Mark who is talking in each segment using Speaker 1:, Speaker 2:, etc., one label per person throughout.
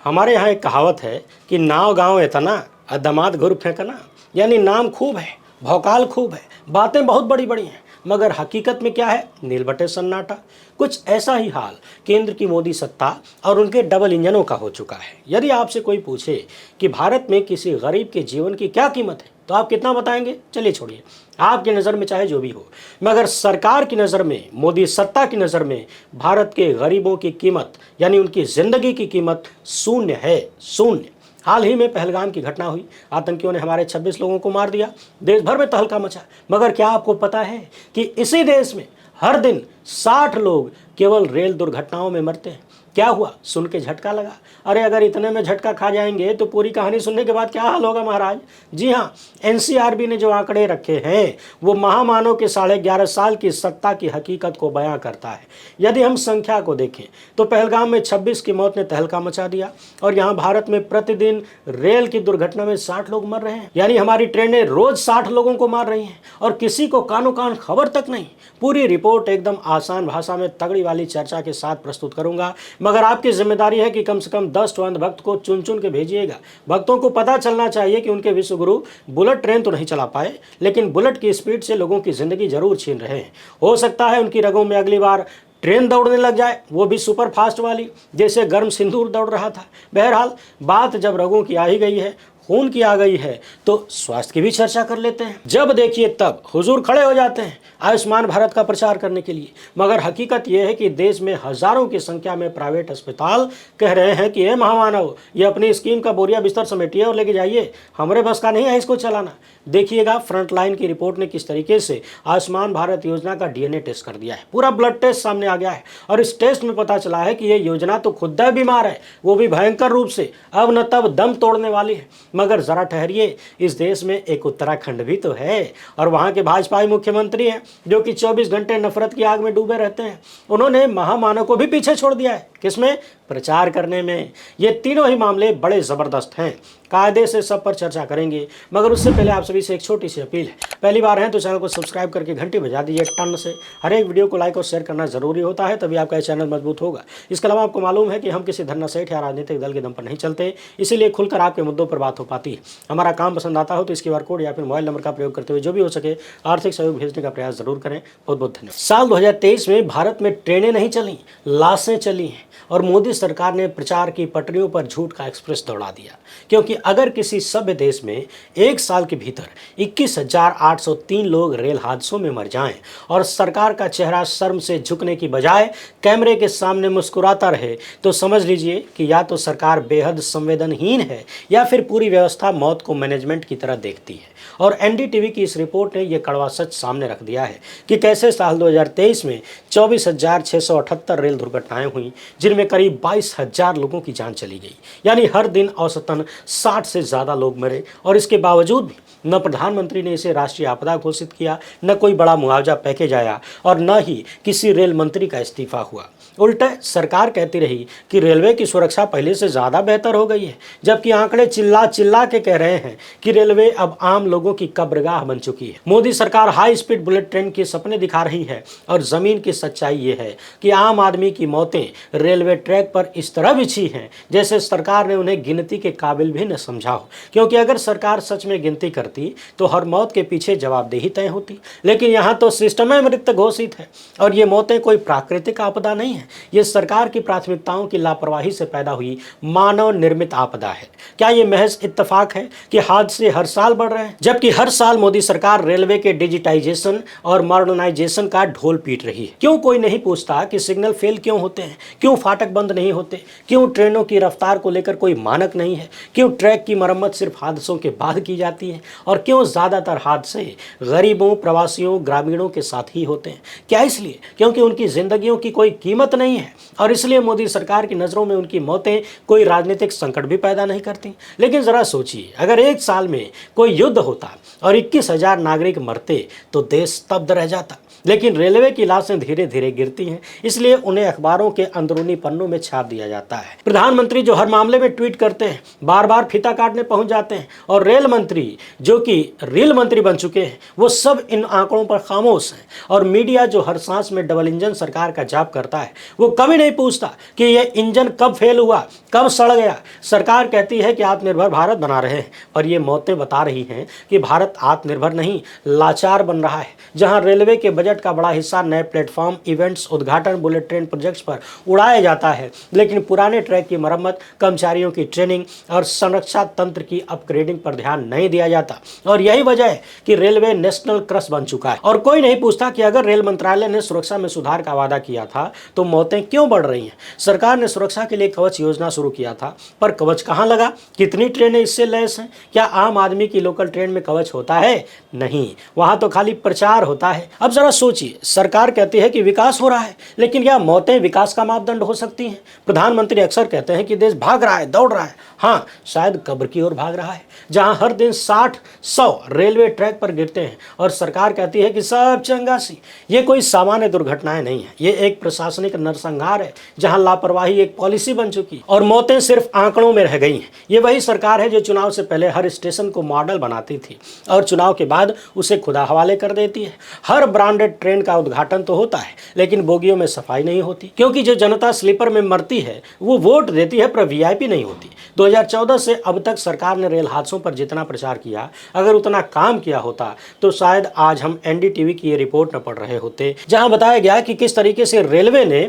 Speaker 1: हमारे यहाँ एक कहावत है कि नाव गाँव एतना और दामाद घुर फेंकना। यानी नाम खूब है, भौकाल खूब है, बातें बहुत बड़ी बड़ी हैं, मगर हकीकत में क्या है? नीलबटे सन्नाटा। कुछ ऐसा ही हाल केंद्र की मोदी सत्ता और उनके डबल इंजनों का हो चुका है। यदि आपसे कोई पूछे कि भारत में किसी गरीब के जीवन की क्या कीमत है, तो आप कितना बताएंगे? चलिए छोड़िए, आपकी नज़र में चाहे जो भी हो, मगर सरकार की नज़र में, मोदी सत्ता की नज़र में भारत के गरीबों की कीमत यानी उनकी ज़िंदगी की कीमत शून्य है, शून्य। हाल ही में पहलगाम की घटना हुई, आतंकियों ने हमारे 26 लोगों को मार दिया, देश भर में तहलका मचा। मगर क्या आपको पता है कि इसी देश में हर दिन 60 लोग केवल रेल दुर्घटनाओं में मरते हैं? क्या हुआ? सुन के झटका लगा। अरे अगर इतने में झटका खा जाएंगे तो पूरी कहानी सुनने के बाद क्या हाल होगा महाराज। जी हाँ, एनसीआरबी ने जो आंकड़े रखे हैं वो महामानव के 11.5 साल की सत्ता की हकीकत को बयां करता है। यदि हम संख्या को देखें तो पहलगाम में 26 की मौत ने तहलका मचा दिया और यहाँ भारत में प्रतिदिन रेल की दुर्घटना में 60 लोग मर रहे हैं। यानी हमारी ट्रेनें रोज 60 लोगों को मार रही हैं और किसी को कानो कान खबर तक नहीं। पूरी रिपोर्ट एकदम आसान भाषा में तगड़ी वाली चर्चा के साथ प्रस्तुत करूंगा, मगर आपकी जिम्मेदारी है कि कम से कम 10 अंध भक्त को चुन चुन के भेजिएगा। भक्तों को पता चलना चाहिए कि उनके विश्वगुरु बुलेट ट्रेन तो नहीं चला पाए, लेकिन बुलेट की स्पीड से लोगों की जिंदगी जरूर छीन रहे हैं। हो सकता है उनकी रगों में अगली बार ट्रेन दौड़ने लग जाए, वो भी सुपर फास्ट वाली, जैसे गर्म सिंदूर दौड़ रहा था। बहरहाल, बात जब रगों की आ ही गई है, खून की आ गई है, तो स्वास्थ्य की भी चर्चा कर लेते हैं। जब देखिए तब हुजूर खड़े हो जाते हैं आयुष्मान भारत का प्रचार करने के लिए, मगर हकीकत यह है कि देश में हजारों की संख्या में प्राइवेट अस्पताल कह रहे हैं कि ये महामानव, ये अपनी स्कीम का बोरिया बिस्तर समेटिए और लेके जाइए, हमारे बस का नहीं है इसको चलाना। देखिएगा फ्रंटलाइन की रिपोर्ट ने किस तरीके से आयुष्मान भारत योजना का डीएनए टेस्ट कर दिया है। पूरा ब्लड टेस्ट सामने आ गया है और इस टेस्ट में पता चला है कि ये योजना तो खुद बीमार है, वो भी भयंकर रूप से, अब न तब दम तोड़ने वाली है। मगर जरा ठहरिए, इस देश में एक उत्तराखंड भी तो है और वहां के भाजपाई मुख्यमंत्री हैं जो कि 24 घंटे नफरत की आग में डूबे रहते हैं। उन्होंने महामानव को भी पीछे छोड़ दिया है। किसमें? प्रचार करने में। ये तीनों ही मामले बड़े जबरदस्त हैं, कायदे से सब पर चर्चा करेंगे, मगर उससे पहले आप सभी से एक छोटी सी अपील है। पहली बार हैं तो चैनल को सब्सक्राइब करके घंटी बजा दीजिए टन से। हर एक वीडियो को लाइक और शेयर करना जरूरी होता है, तभी आपका चैनल मजबूत होगा। इसके अलावा आपको मालूम है कि हम किसी धरना सेठ या राजनीतिक दल के दम पर नहीं चलते, इसीलिए खुलकर आपके मुद्दों पर बात हो पाती है। हमारा काम पसंद आता हो तो इसके QR कोड या फिर मोबाइल नंबर का प्रयोग करते हुए जो भी हो सके आर्थिक सहयोग भेजने का प्रयास जरूर करें। बहुत बहुत धन्यवाद। साल 2023 में भारत में ट्रेनें नहीं चली, लाशें चली हैं और मोदी सरकार ने प्रचार की पटरियों पर झूठ का एक्सप्रेस दौड़ा दिया। क्योंकि अगर किसी सभ्य देश में एक साल के भीतर 21,803 लोग रेल हादसों में मर जाएं और सरकार का चेहरा शर्म से झुकने की बजाय कैमरे के सामने मुस्कुराता रहे, तो समझ लीजिए कि या तो सरकार बेहद संवेदनहीन है या फिर पूरी व्यवस्था मौत को मैनेजमेंट की तरह देखती है। और एनडीटीवी की इस रिपोर्ट ने यह कड़वा सच सामने रख दिया है कि कैसे साल 2023 में 24,678 रेल दुर्घटनाएं हुई, जिनमें करीब 22,000 लोगों की जान चली गई। यानी हर दिन औसतन 60 से ज़्यादा लोग मरे और इसके बावजूद भी न प्रधानमंत्री ने इसे राष्ट्रीय आपदा घोषित किया, न कोई बड़ा मुआवजा पैकेज आया और न ही किसी रेल मंत्री का इस्तीफा हुआ। उल्टा सरकार कहती रही कि रेलवे की सुरक्षा पहले से ज़्यादा बेहतर हो गई है, जबकि आंकड़े चिल्ला चिल्ला के कह रहे हैं कि रेलवे अब आम लोगों की कब्रगाह बन चुकी है। मोदी सरकार हाई स्पीड बुलेट ट्रेन के सपने दिखा रही है और ज़मीन की सच्चाई ये है कि आम आदमी की मौतें रेलवे ट्रैक पर इस तरह बिछी हैं जैसे सरकार ने उन्हें गिनती के काबिल भी न समझा हो। क्योंकि अगर सरकार सच में गिनती करती तो हर मौत के पीछे जवाबदेही तय होती, लेकिन यहाँ तो सिस्टम में मृत घोषित है और ये मौतें कोई प्राकृतिक आपदा नहीं है, ये सरकार की प्राथमिकताओं की लापरवाही से पैदा हुई मानव निर्मित आपदा है। क्या ये महज इत्तेफाक है कि हादसे हर साल बढ़ रहे हैं, जबकि हर साल मोदी सरकार रेलवे के डिजिटाइजेशन और मॉडर्नाइजेशन का ढोल पीट रही है? क्यों कोई नहीं पूछता कि सिग्नल फेल क्यों होते हैं, क्यों फाटक बंद नहीं होते, क्यों ट्रेनों की रफ्तार को लेकर कोई मानक नहीं है, क्यों ट्रैक की मरम्मत सिर्फ हादसों के बाद की जाती है और क्यों ज़्यादातर हादसे गरीबों, प्रवासियों, ग्रामीणों के साथ ही होते हैं? क्या इसलिए क्योंकि उनकी जिंदगियों की कोई कीमत नहीं है और इसलिए मोदी सरकार की नज़रों में उनकी मौतें कोई राजनीतिक संकट भी पैदा नहीं करती? लेकिन ज़रा सोचिए, अगर एक साल में कोई युद्ध होता और 21,000 नागरिक मरते तो देश स्तब्ध रह जाता। लेकिन रेलवे की लाशें धीरे धीरे गिरती हैं, इसलिए उन्हें अखबारों के अंदरूनी पन्नों में छाप दिया जाता है। प्रधानमंत्री जो हर मामले में ट्वीट करते हैं, बार बार फीता काटने पहुंच जाते हैं, और रेल मंत्री जो कि रेल मंत्री बन चुके हैं, वो सब इन आंकड़ों पर खामोश हैं। और मीडिया जो हर सांस में डबल इंजन सरकार का जाप करता है, वो कभी नहीं पूछता कि यह इंजन कब फेल हुआ, कब सड़ गया। सरकार कहती है कि आत्मनिर्भर भारत बना रहे हैं, पर ये मौतें बता रही हैं कि भारत आत्मनिर्भर नहीं, लाचार बन रहा है। जहां रेलवे के बजट का बड़ा हिस्सा नए प्लेटफॉर्म, इवेंट्स, उद्घाटन, बुलेट ट्रेन प्रोजेक्ट्स पर उड़ाया जाता है, लेकिन पुराने ट्रैक की मरम्मत, कर्मचारियों की ट्रेनिंग और संरक्षा तंत्र की अपग्रेडिंग पर ध्यान नहीं दिया जाता। और यही वजह है कि रेलवे नेशनल क्रश बन चुका है। और कोई नहीं पूछता कि अगर रेल मंत्रालय ने सुरक्षा में सुधार का वादा किया था तो मौतें क्यों बढ़ रही हैं। सरकार ने सुरक्षा के लिए कवच योजना शुरू किया था, पर कवच कहां लगा? कितनी ट्रेनें इससे लैस हैं? क्या आम आदमी की लोकल ट्रेन में कवच होता है? नहीं, वहां तो खाली प्रचार होता है। अब जरा सोचिए, सरकार कहती है कि विकास हो रहा है, लेकिन क्या मौतें विकास का मापदंड हो सकती हैं? प्रधानमंत्री अक्सर कहते हैं कि देश भाग रहा है, दौड़ रहा है। हाँ, शायद कब्र की ओर भाग रहा है, जहां हर दिन 60-100 रेलवे ट्रैक पर गिरते हैं और सरकार कहती है कि सब चंगासी। ये कोई सामान्य दुर्घटनाएं नहीं है, ये एक प्रशासनिक नरसंहार है, जहां लापरवाही एक पॉलिसी बन चुकी और मौतें सिर्फ आंकड़ों में रह गई हैं। ये वही सरकार है जो चुनाव से पहले हर स्टेशन को मॉडल बनाती थी और चुनाव के बाद उसे खुदा हवाले कर देती है। हर ब्रांडेड ट्रेन का उद्घाटन तो होता है, लेकिन बोगियों में सफाई नहीं होती, क्योंकि जो जनता स्लीपर में मरती है वो वोट देती है, पर वीआईपी नहीं होती। 2014 से अब तक सरकार ने रेल हादसों पर जितना प्रचार किया, अगर उतना काम किया होता तो शायद आज हम एनडीटीवी की ये रिपोर्ट न पढ़ रहे होते, जहां बताया गया कि किस तरीके से रेलवे ने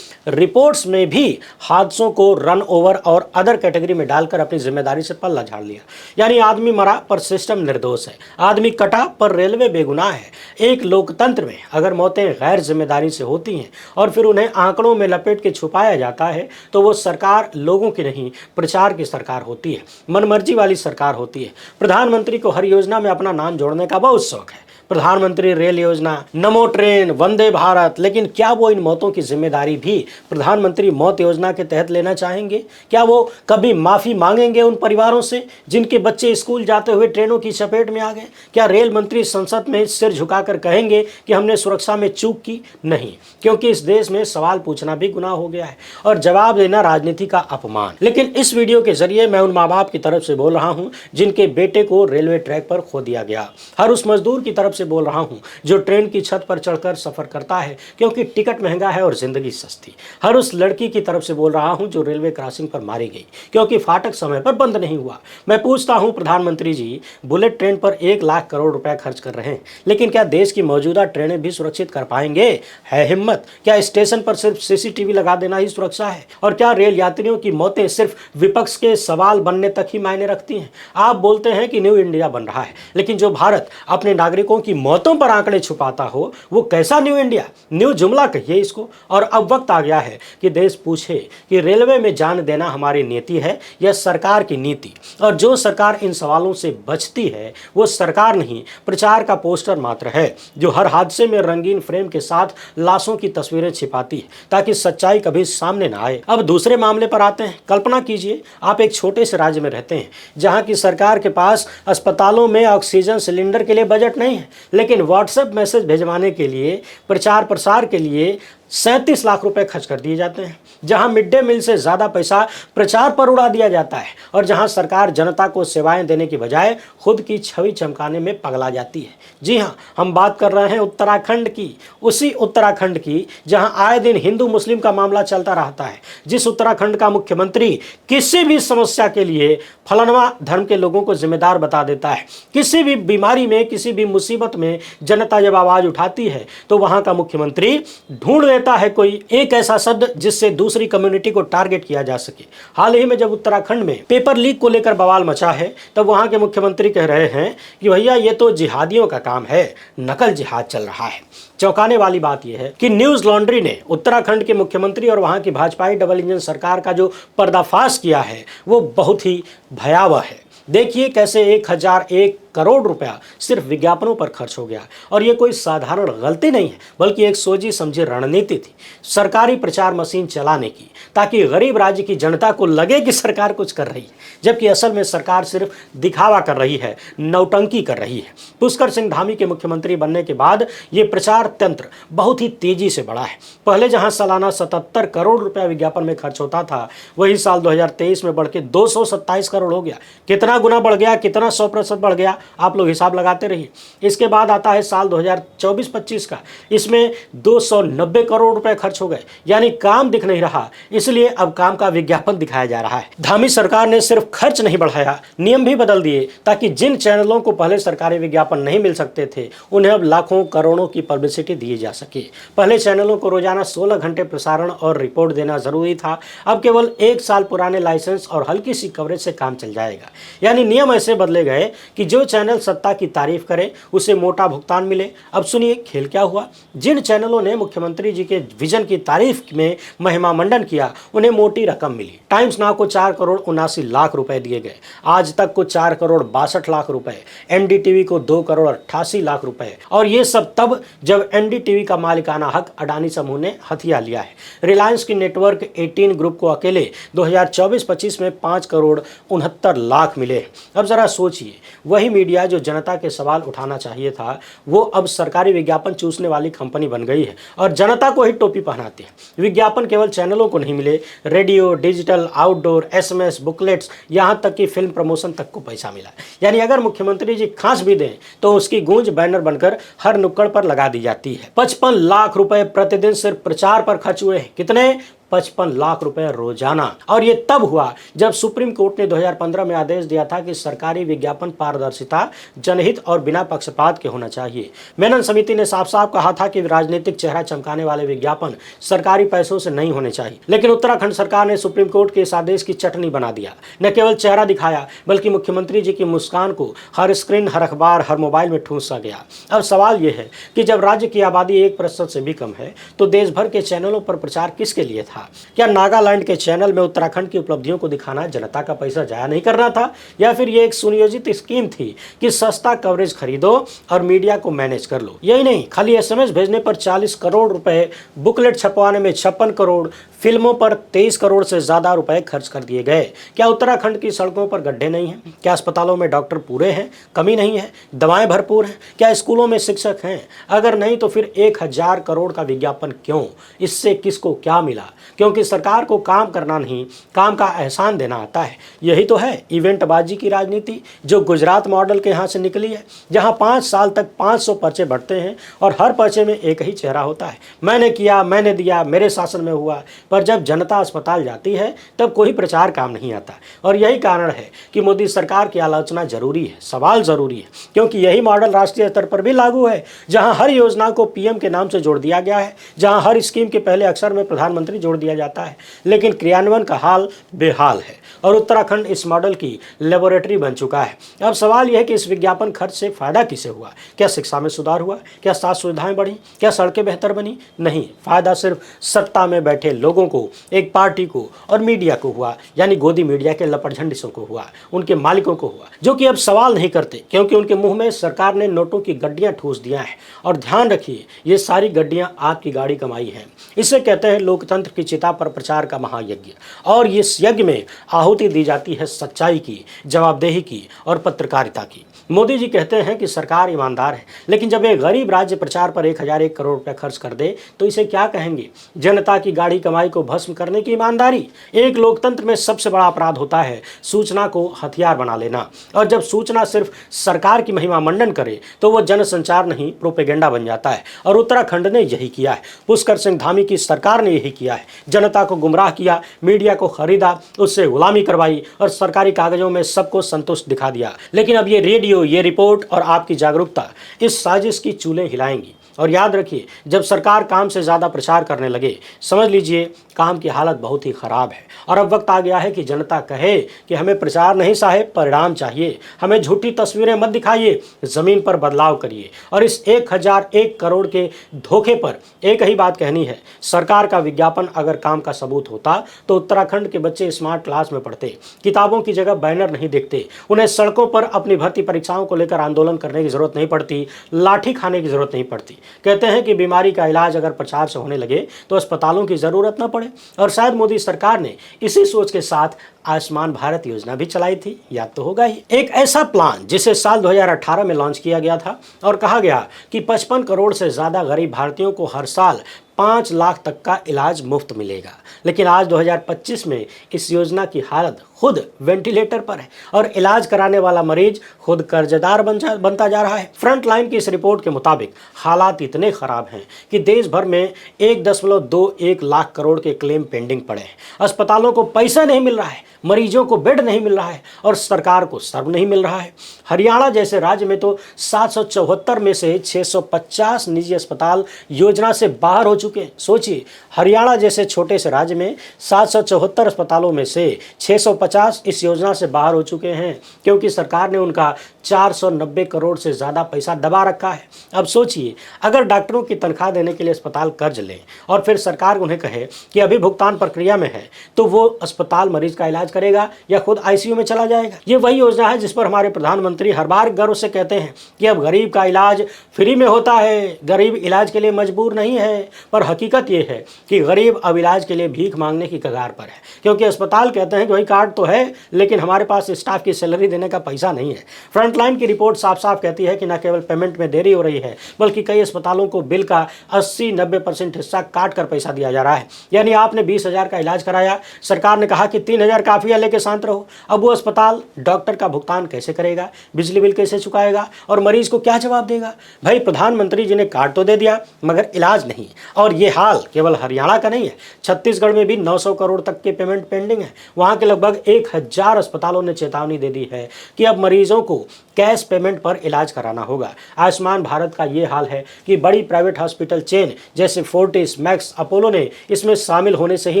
Speaker 1: रिपोर्ट्स में भी हादसों को रन ओवर और अदर कैटेगरी में डालकर अपनी जिम्मेदारी से पल्ला झाड़ लिया। यानी आदमी मरा पर सिस्टम निर्दोष है, आदमी कटा पर रेलवे बेगुनाह है। एक लोकतंत्र में अगर मौतें गैर जिम्मेदारी से होती हैं और फिर उन्हें आंकड़ों में लपेट के छुपाया जाता है, तो वो सरकार लोगों की नहीं, प्रचार की सरकार होती है, मनमर्जी वाली सरकार होती है। प्रधानमंत्री को हर योजना में अपना नाम जोड़ने का बहुत शौक है। प्रधानमंत्री रेल योजना, नमो ट्रेन, वंदे भारत, लेकिन क्या वो इन मौतों की जिम्मेदारी भी प्रधानमंत्री मौत योजना के तहत लेना चाहेंगे? क्या वो कभी माफी मांगेंगे उन परिवारों से जिनके बच्चे स्कूल जाते हुए ट्रेनों की चपेट में आ गए? क्या रेल मंत्री संसद में सिर झुकाकर कहेंगे कि हमने सुरक्षा में चूक की? नहीं, क्योंकि इस देश में सवाल पूछना भी गुनाह हो गया है और जवाब देना राजनीति का अपमान। लेकिन इस वीडियो के जरिए मैं उन माँ बाप की तरफ से बोल रहा हूं जिनके बेटे को रेलवे ट्रैक पर खो दिया गया, हर उस मजदूर की तरफ से बोल रहा हूं जो ट्रेन की छत पर चढ़कर सफर करता है क्योंकि टिकट महंगा है और जिंदगी सस्ती, हर उस लड़की की तरफ से बोल रहा हूं जो रेलवे क्रॉसिंग पर मारी गई क्योंकि फाटक समय पर बंद नहीं हुआ। मैं पूछता हूं प्रधानमंत्री जी, बुलेट ट्रेन पर 1 लाख करोड़ रुपए खर्च कर रहे हैं, लेकिन क्या देश की मौजूदा ट्रेनें भी सुरक्षित कर पाएंगे? है हिम्मत? क्या स्टेशन पर सिर्फ सीसीटीवी लगा देना ही सुरक्षा है? और क्या रेल यात्रियों की मौतें सिर्फ विपक्ष के सवाल बनने तक ही मायने रखती हैं? आप बोलते हैं कि न्यू इंडिया बन रहा है, लेकिन जो भारत अपने नागरिकों की मौतों पर आंकड़े छुपाता हो वो कैसा न्यू इंडिया? न्यू जुमला कहिए इसको। और अब वक्त आ गया है कि देश पूछे कि रेलवे में जान देना हमारी नीति है या सरकार की नीति? और जो सरकार इन सवालों से बचती है वो सरकार नहीं, प्रचार का पोस्टर मात्र है जो हर हादसे में रंगीन फ्रेम के साथ लाशों की तस्वीरें छिपाती है ताकि सच्चाई कभी सामने ना आए। अब दूसरे मामले पर आते हैं। कल्पना कीजिए आप एक छोटे से राज्य में रहते हैं जहां की सरकार के पास अस्पतालों में ऑक्सीजन सिलेंडर के लिए बजट नहीं है, लेकिन व्हाट्सएप मैसेज भिजवाने के लिए, प्रचार प्रसार के लिए 37 लाख रुपए खर्च कर दिए जाते हैं, जहां मिड डे मील से ज़्यादा पैसा प्रचार पर उड़ा दिया जाता है और जहां सरकार जनता को सेवाएं देने की बजाय खुद की छवि चमकाने में पगला जाती है। जी हां, हम बात कर रहे हैं उत्तराखंड की, उसी उत्तराखंड की जहां आए दिन हिंदू मुस्लिम का मामला चलता रहता है, जिस उत्तराखंड का मुख्यमंत्री किसी भी समस्या के लिए फलाना धर्म के लोगों को जिम्मेदार बता देता है। किसी भी बीमारी में, किसी भी मुसीबत में जनता जब आवाज़ उठाती है तो वहां का मुख्यमंत्री ढूंढ लेता है कोई एक ऐसा शब्द जिससे दूसरी कम्युनिटी को टारगेट किया जा सके। हाल ही में जब उत्तराखंड में पेपर लीक को लेकर बवाल मचा है, तब वहां के मुख्यमंत्री कह रहे हैं कि भैया ये तो जिहादियों का काम है, नकल जिहाद चल रहा है। चौंकाने वाली बात यह है कि न्यूज लॉन्ड्री ने उत्तराखंड के मुख्यमंत्री और वहां की भाजपाई डबल इंजन सरकार का जो पर्दाफाश किया है वो बहुत ही भयावह है। देखिए कैसे 1001 करोड़ रुपया सिर्फ विज्ञापनों पर खर्च हो गया। और ये कोई साधारण गलती नहीं है, बल्कि एक सोची समझी रणनीति थी सरकारी प्रचार मशीन चलाने की, ताकि गरीब राज्य की जनता को लगे कि सरकार कुछ कर रही है, जबकि असल में सरकार सिर्फ दिखावा कर रही है, नौटंकी कर रही है। पुष्कर सिंह धामी के मुख्यमंत्री बनने के बाद ये प्रचार तंत्र बहुत ही तेजी से बढ़ा है। पहले जहां सालाना 77 करोड़ रुपया विज्ञापन में खर्च होता था, वही साल 2023 में बढ़ के 227 करोड़ हो गया। कितना गुना बढ़ गया, कितना 100% बढ़ गया, आप लोग हिसाब लगाते रहिए। इसके बाद आता है साल 2024-25 का, इसमें 290 करोड़ रुपए खर्च हो गए। यानी काम दिख नहीं रहा, इसलिए अब काम का विज्ञापन दिखाया जा रहा है। धामी सरकार ने सिर्फ खर्च नहीं बढ़ाया, नियम भी बदल दिए, ताकि जिन चैनलों को पहले सरकारी विज्ञापन नहीं मिल सकते थे, उन्हें अब लाखों करोड़ों की पब्लिसिटी दी जा सके। पहले चैनलों को रोजाना 16 घंटे प्रसारण और रिपोर्ट देना जरूरी था, अब केवल 1 साल पुराने लाइसेंस और हल्की सी कवरेज से काम चल जाएगा। यानी नियम ऐसे बदले गए कि जो चैनल सत्ता की तारीफ करे उसे मोटा भुगतान मिले। अब सुनिए खेल क्या हुआ। जिन चैनलों ने मुख्यमंत्री जी के विजन की तारीफ में महिमा मंडन किया, उन्हें मोटी रकम मिली। टाइम्स नाउ को 4 करोड़ 79 लाख रुपए दिए गए, आज तक को 4 करोड़ 62 लाख रुपए, एनडीटीवी को 2 करोड़ 88 लाख रुपए। और ये सब तब जब एनडीटीवी का मालिकाना हक अडानी समूह ने हथिया लिया है। रिलायंस की नेटवर्क 18 ग्रुप को अकेले 2024-25 में 5 करोड़ 69 लाख मिले। अब जरा सोचिए, वही मीडिया जो जनता के सवाल उठाना चाहिए था, वो अब सरकारी विज्ञापन चूसने वाली कंपनी बन गई है और जनता को ही टोपी पहनाते हैं। विज्ञापन केवल चैनलों को नहीं मिले, radio, digital, outdoor, SMS, booklets, यहाँ तक कि फिल्म प्रमोशन तक को पैसा मिला। यानी अगर मुख्यमंत्री जी खांस भी दें तो उसकी गूंज बैनर बनकर हर नुक्कड़ पर लगा दी जाती है। 55 लाख रुपए प्रतिदिन सिर्फ प्रचार पर खर्च हुए हैं। कितने? 55 लाख रुपए रोजाना। और ये तब हुआ जब सुप्रीम कोर्ट ने 2015 में आदेश दिया था कि सरकारी विज्ञापन पारदर्शिता, जनहित और बिना पक्षपात के होना चाहिए। मेनन समिति ने साफ साफ कहा था कि राजनीतिक चेहरा चमकाने वाले विज्ञापन सरकारी पैसों से नहीं होने चाहिए। लेकिन उत्तराखंड सरकार ने सुप्रीम कोर्ट के इस आदेश की चटनी बना दिया। न केवल चेहरा दिखाया, बल्कि मुख्यमंत्री जी की मुस्कान को हर स्क्रीन, हर अखबार, हर मोबाइल में ठूंसा गया। अब सवाल यह है कि जब राज्य की आबादी 1% से भी कम है, तो देश भर के चैनलों पर प्रचार किसके लिए था? क्या नागालैंड के चैनल में उत्तराखंड की उपलब्धियों को दिखाना जनता का पैसा जाया नहीं करना था, या फिर ये एक सुनियोजित स्कीम थी कि सस्ता कवरेज खरीदो और मीडिया को मैनेज कर लो? यही नहीं, खाली एसएमएस भेजने पर 40 करोड़ रुपए, बुकलेट छपवाने में 56 करोड़, फिल्मों पर 23 करोड़ से ज्यादा रुपए खर्च कर दिए गए। क्या उत्तराखंड की सड़कों पर गड्ढे नहीं हैं? क्या अस्पतालों में डॉक्टर पूरे हैं, कमी नहीं है, दवाएं भरपूर हैं? क्या स्कूलों में शिक्षक हैं? अगर नहीं तो फिर 1000 करोड़ का विज्ञापन क्यों? इससे किसको क्या मिला? क्योंकि सरकार को काम करना नहीं, काम का एहसान देना आता है। यही तो है इवेंटबाजी की राजनीति, जो गुजरात मॉडल के यहाँ से निकली है, जहाँ 5 साल तक 500 पर्चे बढ़ते हैं और हर पर्चे में एक ही चेहरा होता है। मैंने किया, मैंने दिया, मेरे शासन में हुआ। पर जब जनता अस्पताल जाती है तब कोई प्रचार काम नहीं आता। और यही कारण है कि मोदी सरकार की आलोचना जरूरी है, सवाल जरूरी है, क्योंकि यही मॉडल राष्ट्रीय स्तर पर भी लागू है, जहां हर योजना को पीएम के नाम से जोड़ दिया गया है, जहां हर स्कीम के पहले अक्षर में प्रधानमंत्री जोड़ दिया जाता है, लेकिन क्रियान्वयन का हाल बेहाल है। और उत्तराखंड इस मॉडल की लेबोरेटरी बन चुका है। अब सवाल यह है कि इस विज्ञापन खर्च से फायदा किसे हुआ? क्या शिक्षा में सुधार हुआ? क्या स्वास्थ्य सुविधाएं बढ़ी? क्या सड़कें बेहतर बनी? नहीं, फायदा सिर्फ सत्ता में बैठे लोगों को, एक पार्टी को और मीडिया को हुआ, यानी गोदी मीडिया के लपटझंडिसों को हुआ, उनके मालिकों को हुआ, जो कि अब सवाल नहीं करते, क्योंकि उनके मुंह में सरकार ने नोटों की गड्डियां ठूस दिया है। और ध्यान रखिए, ये सारी गड्डियां आपकी गाड़ी कमाई है। इसे कहते हैं लोकतंत्र की चिता पर प्रचार का महायज्ञ। और इस यज्ञ में आहुति दी जाती है सच्चाई की, जवाबदेही की और पत्रकारिता की। मोदी जी कहते हैं कि सरकार ईमानदार है, लेकिन जब एक गरीब राज्य प्रचार पर 1001 करोड़ रुपए खर्च कर दे तो इसे क्या कहेंगे? जनता की गाड़ी कमाई को भस्म करने की ईमानदारी? एक लोकतंत्र में सबसे बड़ा अपराध होता है सूचना को हथियार बना लेना। और जब सूचना सिर्फ सरकार की महिमा मंडन करे तो वो जनसंचार नहीं, प्रोपेगेंडा बन जाता है। और उत्तराखंड ने यही किया है। पुष्कर सिंह धामी की सरकार ने यही किया है। जनता को गुमराह किया, मीडिया को खरीदा, उससे गुलामी करवाई और सरकारी कागजों में सबको संतुष्ट दिखा दिया। लेकिन अब ये रेडियो, ये रिपोर्ट और आपकी जागरूकता इस साजिश की चूलें हिलाएंगी। और याद रखिए, जब सरकार काम से ज़्यादा प्रचार करने लगे, समझ लीजिए काम की हालत बहुत ही ख़राब है। और अब वक्त आ गया है कि जनता कहे कि हमें प्रचार नहीं साहेब, परिणाम चाहिए। हमें झूठी तस्वीरें मत दिखाइए, ज़मीन पर बदलाव करिए। और इस 1001 करोड़ के धोखे पर एक ही बात कहनी है, सरकार का विज्ञापन अगर काम का सबूत होता तो उत्तराखंड के बच्चे स्मार्ट क्लास में पढ़ते, किताबों की जगह बैनर नहीं देखते, उन्हें सड़कों पर अपनी भर्ती परीक्षाओं को लेकर आंदोलन करने की जरूरत नहीं पड़ती, लाठी खाने की जरूरत नहीं पड़ती। कहते हैं कि बीमारी का इलाज अगर प्रचार से होने लगे तो अस्पतालों की जरूरत न पड़े। और शायद मोदी सरकार ने इसी सोच के साथ आयुष्मान भारत योजना भी चलाई थी, याद तो होगा ही। एक ऐसा प्लान जिसे साल 2018 में लॉन्च किया गया था और कहा गया कि 55 करोड़ से ज्यादा गरीब भारतीयों को हर साल 5 लाख तक का इलाज मुफ्त मिलेगा। लेकिन आज 2025 में इस योजना की हालत खुद वेंटिलेटर पर है और इलाज कराने वाला मरीज खुद कर्जदार बनता जा रहा है। फ्रंट लाइन की इस रिपोर्ट के मुताबिक हालात इतने खराब हैं कि देश भर में 1.21 लाख करोड़ के क्लेम पेंडिंग पड़े हैं। अस्पतालों को पैसा नहीं मिल रहा है, मरीजों को बेड नहीं मिल रहा है और सरकार को सर्व नहीं मिल रहा है। हरियाणा जैसे राज्य में तो 774 में से 650 निजी अस्पताल योजना से बाहर हो चुके हैं। सोचिए, हरियाणा जैसे छोटे से राज्य में 774 अस्पतालों में से 650 इस योजना से बाहर हो चुके हैं क्योंकि सरकार ने उनका 490 करोड़ से ज़्यादा पैसा दबा रखा है। अब सोचिए, अगर डॉक्टरों की तनख्वाह देने के लिए अस्पताल कर्ज लें और फिर सरकार उन्हें कहे कि अभी भुगतान प्रक्रिया में है, तो वो अस्पताल मरीज का इलाज करेगा या खुद आईसीयू में चला जाएगा। ये वही योजना है जिस पर हमारे प्रधानमंत्री हर बार गर्व से कहते हैं कि अब गरीब का इलाज फ्री में होता है, गरीब इलाज के लिए मजबूर नहीं है। पर हकीकत ये है कि गरीब अब इलाज के लिए भीख मांगने की कगार पर है क्योंकि अस्पताल कहते हैं कि भाई कार्ड तो है लेकिन हमारे पास स्टाफ की सैलरी देने का पैसा नहीं है। फ्रंटलाइन की रिपोर्ट साफ साफ कहती है कि न केवल पेमेंट में देरी हो रही है बल्कि कई अस्पतालों को बिल का 80-90% हिस्सा काट कर पैसा दिया जा रहा है। यानी आपने 20,000 का इलाज कराया, सरकार ने कहा कि 3,000 काफी है, लेके शांत रहो। अब वो अस्पताल डॉक्टर का भुगतान कैसे करेगा, बिजली बिल कैसे चुकाएगा और मरीज को क्या जवाब देगा? भाई प्रधानमंत्री जी ने कार्ड तो दे दिया मगर इलाज नहीं। और ये हाल केवल हरियाणा का नहीं है, छत्तीसगढ़ में भी 900 करोड़ तक के पेमेंट पेंडिंग है। वहां के लगभग 1000 अस्पतालों ने चेतावनी दे दी है कि अब मरीजों को कैश पेमेंट पर इलाज कराना होगा। आयुष्मान भारत का ये हाल है कि बड़ी प्राइवेट हॉस्पिटल चेन जैसे फोर्टिस, मैक्स, अपोलो ने इसमें शामिल होने से ही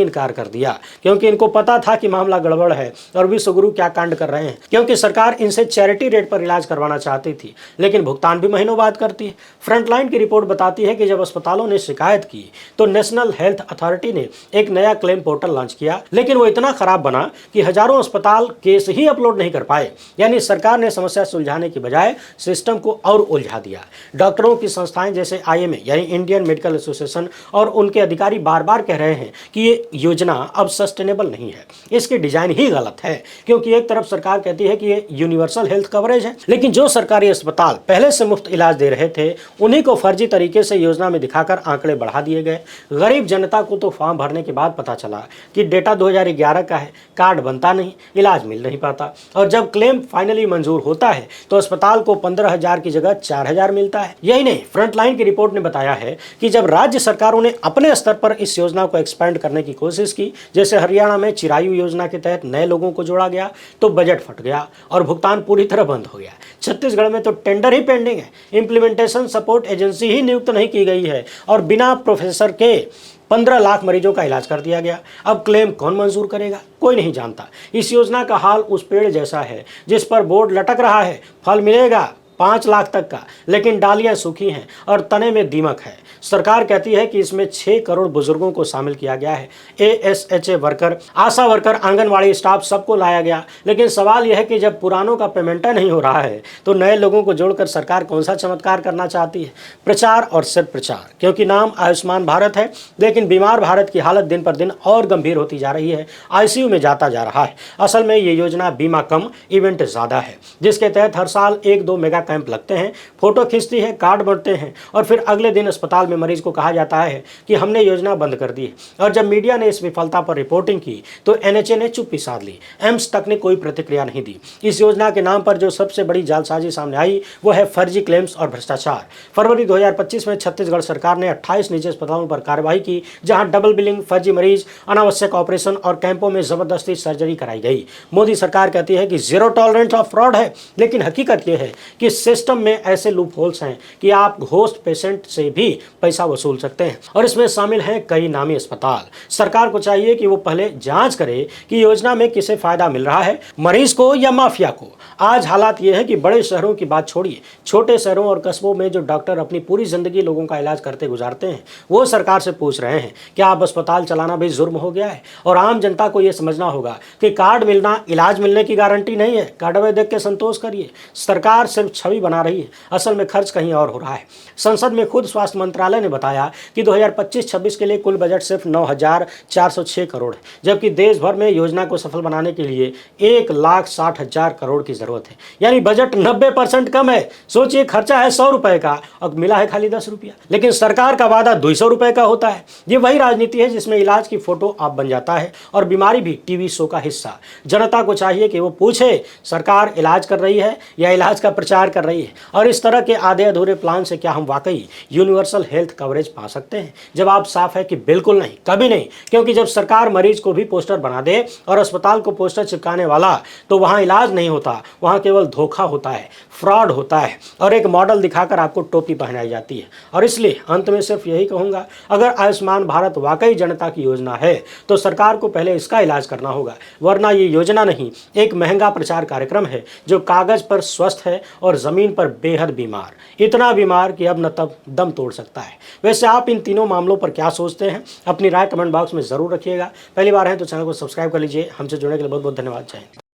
Speaker 1: इनकार कर दिया क्योंकि इनको पता था कि मामला गड़बड़ है और विश्वगुरु क्या कांड कर रहे हैं। क्योंकि सरकार इनसे चैरिटी रेट पर इलाज करवाना चाहती थी लेकिन भुगतान भी महीनों बाद करती है। फ्रंटलाइन की रिपोर्ट बताती है कि जब अस्पतालों ने शिकायत की तो नेशनल हेल्थ अथॉरिटी ने एक नया क्लेम पोर्टल लॉन्च किया, लेकिन वो इतना खराब बना कि हजारों अस्पताल केस ही अपलोड नहीं कर पाए। यानी सरकार ने समस्या सुलझाने की बजाय सिस्टम को और उलझा दिया। डॉक्टरों की संस्थाएं जैसे IMA यानी इंडियन मेडिकल एसोसिएशन और उनके अधिकारी बार बार कह रहे हैं कि ये योजना अब सस्टेनेबल नहीं है, इसकी डिजाइन ही गलत है। क्योंकि एक तरफ सरकार कहती है कि ये यूनिवर्सल हेल्थ कवरेज है, लेकिन जो सरकारी अस्पताल पहले से मुफ्त इलाज दे रहे थे उन्हीं को फर्जी तरीके से योजना में दिखाकर आंकड़े बढ़ा दिए गए। गरीब जनता को तो फॉर्म भरने के बाद पता चला कि डेटा 2011 का है, कार्ड बनता नहीं, इलाज मिल नहीं पाता और जब क्लेम फाइनली मंजूर होता है तो अस्पताल को 15,000 की जगह 4,000 मिलता है। यही नहीं, फ्रंटलाइन की रिपोर्ट ने बताया है कि जब राज्य सरकारों ने अपने स्तर पर इस योजना को एक्सपेंड करने की कोशिश की, जैसे हरियाणा में चिरायु योजना के तहत नए लोगों को जोड़ा गया, तो बजट फट गया और भुगतान पूरी तरह बंद हो गया। छत्तीसगढ़ में तो टेंडर ही पेंडिंग है, इंप्लीमेंटेशन सपोर्ट एजेंसी ही नियुक्त नहीं की गई है और बिना प्रोफेसर के 15 लाख मरीजों का इलाज कर दिया गया। अब क्लेम कौन मंजूर करेगा, कोई नहीं जानता। इस योजना का हाल उस पेड़ जैसा है जिस पर बोर्ड लटक रहा है, फल मिलेगा 5 लाख तक का, लेकिन डालियां सूखी हैं और तने में दीमक है। सरकार कहती है कि इसमें 6 करोड़ बुजुर्गों को शामिल किया गया है, ASHA वर्कर, आशा वर्कर, आंगनवाड़ी स्टाफ सबको लाया गया। लेकिन सवाल यह है कि जब पुरानों का पेमेंट नहीं हो रहा है तो नए लोगों को जोड़कर सरकार कौन सा चमत्कार करना चाहती है? प्रचार और सिर्फ प्रचार, क्योंकि नाम आयुष्मान भारत है लेकिन बीमार भारत की हालत दिन पर दिन और गंभीर होती जा रही है, ICU में जाता जा रहा है। असल में ये योजना बीमा कम इवेंट ज़्यादा है, जिसके तहत हर साल 1-2 मेगा कैंप लगते हैं, फोटो खींचती है, कार्ड बढ़ते हैं और फिर अगले दिन अस्पताल में मरीज को कहा जाता है कि हमने योजना बंद कर दी है। और जब मीडिया ने इस विफलता पर रिपोर्टिंग की तो NHA ने चुप्पी साध ली, एम्स तक ने कोई प्रतिक्रिया नहीं दी। इस योजना के नाम पर जो सबसे बड़ी जालसाजी सामने आई वो है फर्जी क्लेम्स और भ्रष्टाचार। फरवरी 2025 में छत्तीसगढ़ सरकार ने 28 निजी अस्पतालों पर कार्रवाई की जहां डबल बिलिंग, फर्जी मरीज, अनावश्यक ऑपरेशन और कैंपों में जबरदस्ती सर्जरी कराई गई। मोदी सरकार कहती है कि जीरो टॉलरेंस ऑफ फ्रॉड है, लेकिन हकीकत यह है कि इस सिस्टम में ऐसे लूप होल्स हैं कि आप घोस्ट पेशेंट से भी पैसा वसूल सकते हैं और इसमें शामिल हैं कई नामी अस्पताल। सरकार को चाहिए कि वो पहले जांच करे कि योजना में किसे फायदा मिल रहा है, मरीज को या माफिया को। आज हालात ये है कि बड़े शहरों की बात छोड़िए, छोटे शहरों और कस्बों में जो डॉक्टर अपनी पूरी जिंदगी लोगों का इलाज करते गुजारते हैं, वो सरकार से पूछ रहे हैं क्या अब अस्पताल चलाना भी जुर्म हो गया है। और आम जनता को यह समझना होगा कि कार्ड मिलना इलाज मिलने की गारंटी नहीं है। कार्ड में देख के संतोष करिए। सरकार सिर्फ छवि बना रही है, असल में खर्च कहीं और हो रहा है। संसद में खुद स्वास्थ्य मंत्रालय ने बताया कि 2025-26 के लिए कुल बजट सिर्फ 9,406 करोड़ है, जबकि देश भर में योजना को सफल बनाने के लिए 1,60,000 करोड़ की जरूरत है। यानी बजट 90% कम है। सोचिए, खर्चा है 100 रुपए का और मिला है खाली 10 रुपया। लेकिन सरकार का वादा 200 रुपए का होता है। ये वही राजनीति है जिसमें इलाज की फोटो आप बन जाता है और बीमारी भी टीवी शो का हिस्सा। जनता को चाहिए कि वो पूछे सरकार इलाज कर रही है या इलाज का प्रचार कर रही है। और इस तरह के आधे अधूरे प्लान से क्या हम वाकई यूनिवर्सल हेल्थ कवरेज पा सकते हैं? जवाब साफ है कि बिल्कुल नहीं, कभी नहीं। क्योंकि जब सरकार मरीज को भी पोस्टर बना दे और अस्पताल को पोस्टर चिपकाने वाला, तो वहां इलाज नहीं होता, वहां केवल धोखा होता है, फ्रॉड होता है और एक मॉडल दिखाकर आपको टोपी पहनाई जाती है। और इसलिए अंत में सिर्फ यही कहूंगा, अगर आयुष्मान भारत वाकई जनता की योजना है तो सरकार को पहले इसका इलाज करना होगा, वरना ये योजना नहीं, एक महंगा प्रचार कार्यक्रम है जो कागज पर स्वस्थ है और जमीन पर बेहद बीमार। इतना बीमार कि अब न तब दम तोड़ सकता है। वैसे आप इन तीनों मामलों पर क्या सोचते हैं? अपनी राय कमेंट बॉक्स में जरूर रखिएगा। पहली बार है तो चैनल को सब्सक्राइब कर लीजिए। हमसे जुड़ने के लिए बहुत बहुत धन्यवाद। जय हिंद।